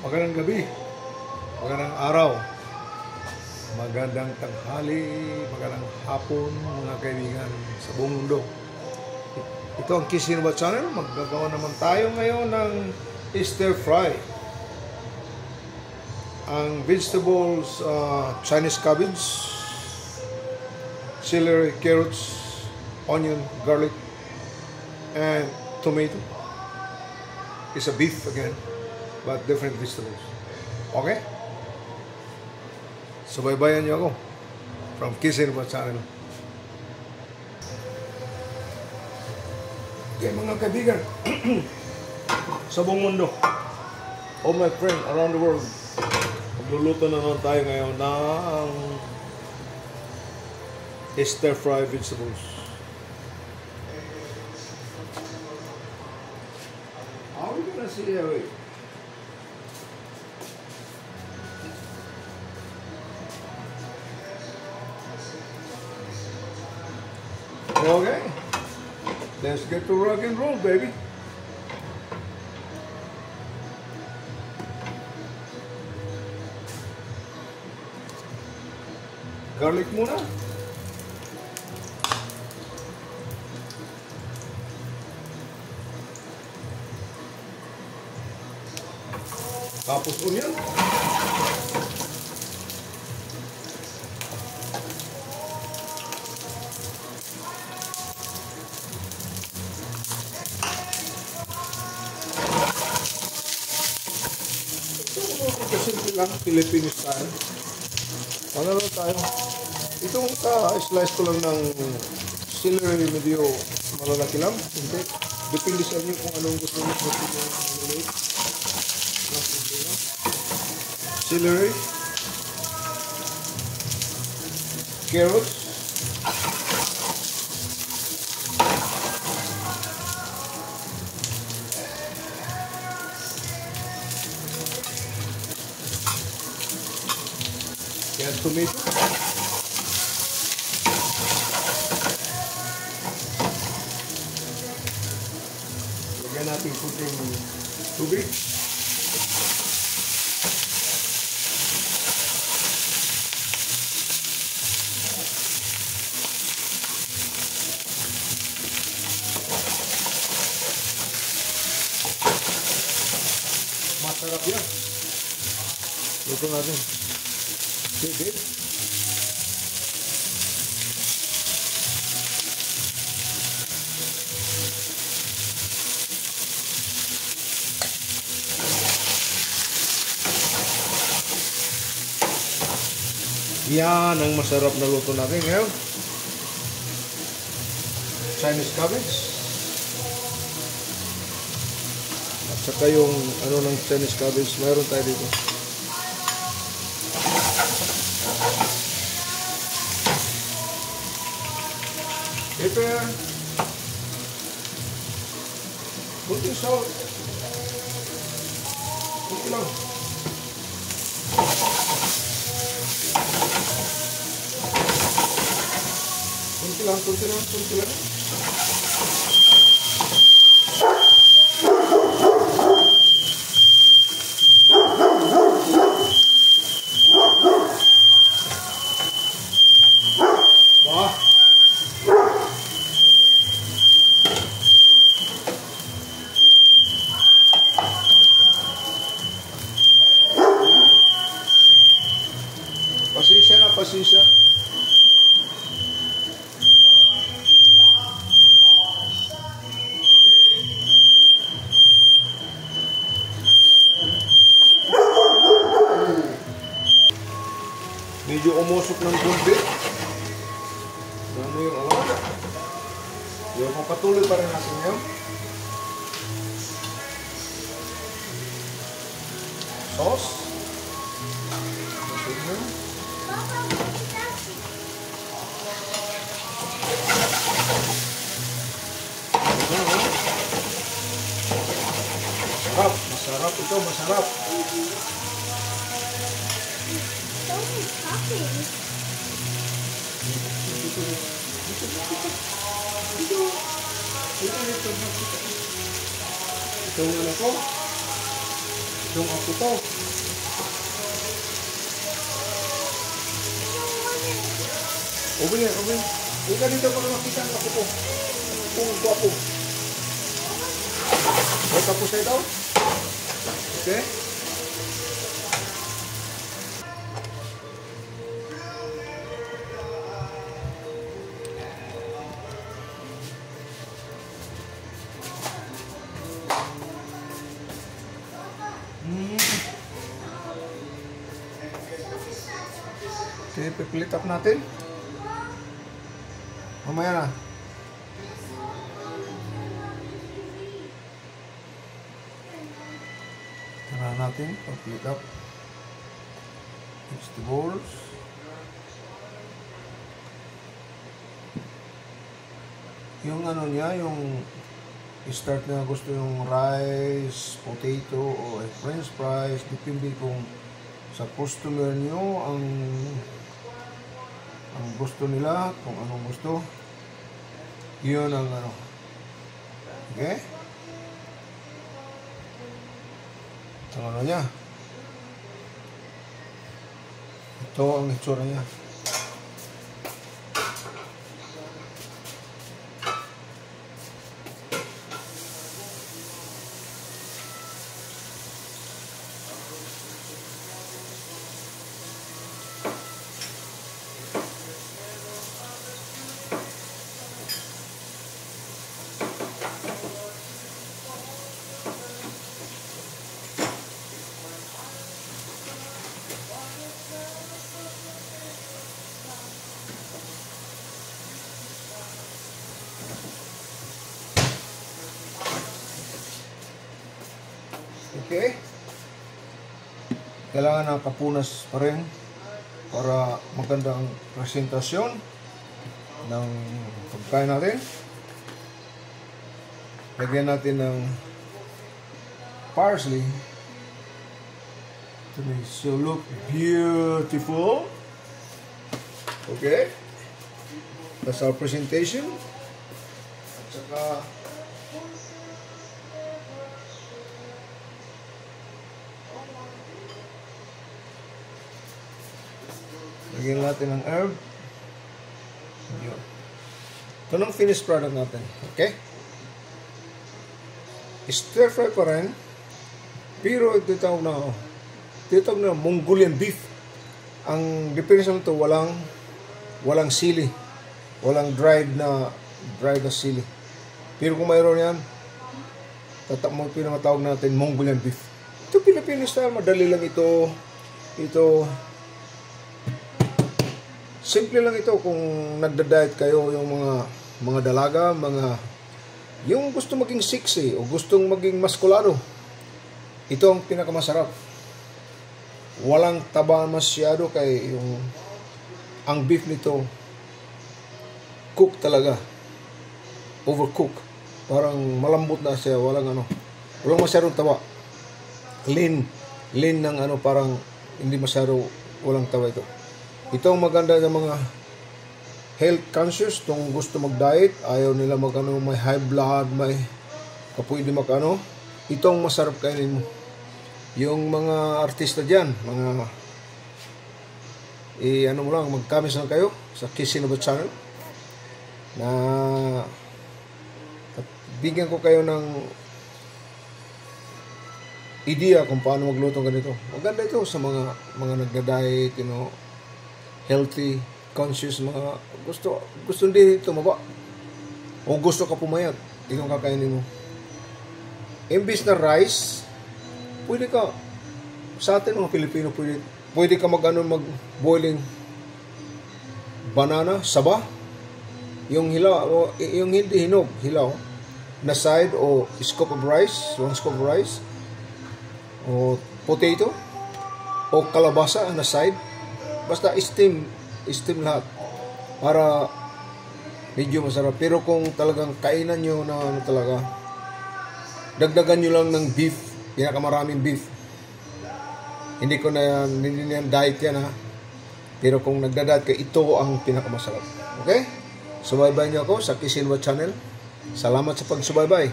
Magandang gabi, magandang araw, magandang tanghali, magandang hapon mga kaibigan sa buong mundo. Ito ang Kissing What Channel. Maggagawa naman tayo ngayon ng stir fry. Ang vegetables, Chinese cabbage, celery, carrots, onion, garlic, and tomato. It's a beef again, but different vegetables. Okay? Subaybayan niyo ako from Kissing What Channel. Okay, mga kaibigan, sa buong mundo, all my friends around the world, magluluto na naman tayo ngayon ng stir fry vegetables. How are we gonna see it? Okay, let's get to rock and roll, baby. Garlic muna. Tapos onion. Simple lang, Filipino style. Ano lang tayo? Itong slice ko lang ng celery, medyo malalaki lang. Hindi. Depende sa inyo kung anong gusto nyo. Celery, carrots, and tomato. Lagyan natin kunting tubig. Masarap yan. Luto natin. Okay. Yan ang masarap na luto natin ngayon. Chinese cabbage. At saka yung ano ng Chinese cabbage, mayroon tayo dito. Pepper. Kunting salt. Kunti lang. Kunti lang. Wah. Pasensya. Medyo umusok ng konti. Ano yung alam? Yung patuloy pa rin natin yan. Sauce. Masarap ito, masarap. Ito ang ano ko. Yung apo ko. Ubin. Huwag ka dito para makita ang apo ko. Kung apo. Huwag apo sa ito. Okay? Okay, pipilit up natin. Mamaya na. Tara natin, pipilit up. Vegetables. Yung ano niya, yung start na gusto yung rice, potato, o french fries, depende kung sa customer nyo ang gusto nila, kung anong gusto, yun ang ano. Okay? Ang ano niya, ito ang itsura niya. Okay? Kailangan ng kapunas pa rin para magandang presentasyon ng pagkain natin. Lagyan natin ng parsley to make it look beautiful. Okay? That's our presentation. At saka lagyan natin ng herb. Yun. Ito ng finished product natin. Okay? Stir fry pa rin. Pero ito tawag na Mongolian beef. Ang definition nito, walang sili. Walang dried na sili. Pero kung mayroon yan, pinatawag natin Mongolian beef. Ito Filipino style, madali lang ito. Simple lang ito kung nagda-diet kayo, yung mga dalaga, yung gusto maging sexy o gustong maging maskulado. Ito ang pinakamasarap. Walang taba masyado kay ang beef nito cook talaga. Overcook. Parang malambot na siya, walang masyadong taba. Lean ng parang hindi masyado walang taba ito. Ito ang maganda ng mga health conscious, itong gusto mag-diet, ayaw nila may high blood, may kapwede ito ang masarap kainin mo. Yung mga artista dyan, mag-comments lang kayo sa Kisinova channel na bigyan ko kayo ng idea kung paano magluto ganito. Maganda ito sa mga nagda-diet, healthy, conscious, mga gusto hindi tumaba o gusto ka pumayat, itong kakainin mo. Imbis na rice, pwede ka sa atin mga Pilipino, pwede ka mag-boiling banana, saba, yung hilaw, yung hindi hinog, hilaw na side o scoop of rice, one scoop of rice o potato o kalabasa na side. Basta steam lahat para medyo masarap. Pero kung talagang kainan nyo na talaga, dagdagan nyo lang ng beef, pinakamaraming beef. Hindi yan diet yan, ha. Pero kung nagda-diet ka, ito ang pinakamasarap. Okay? Subaybay nyo ako sa Kisinova channel. Salamat sa pagsubaybay.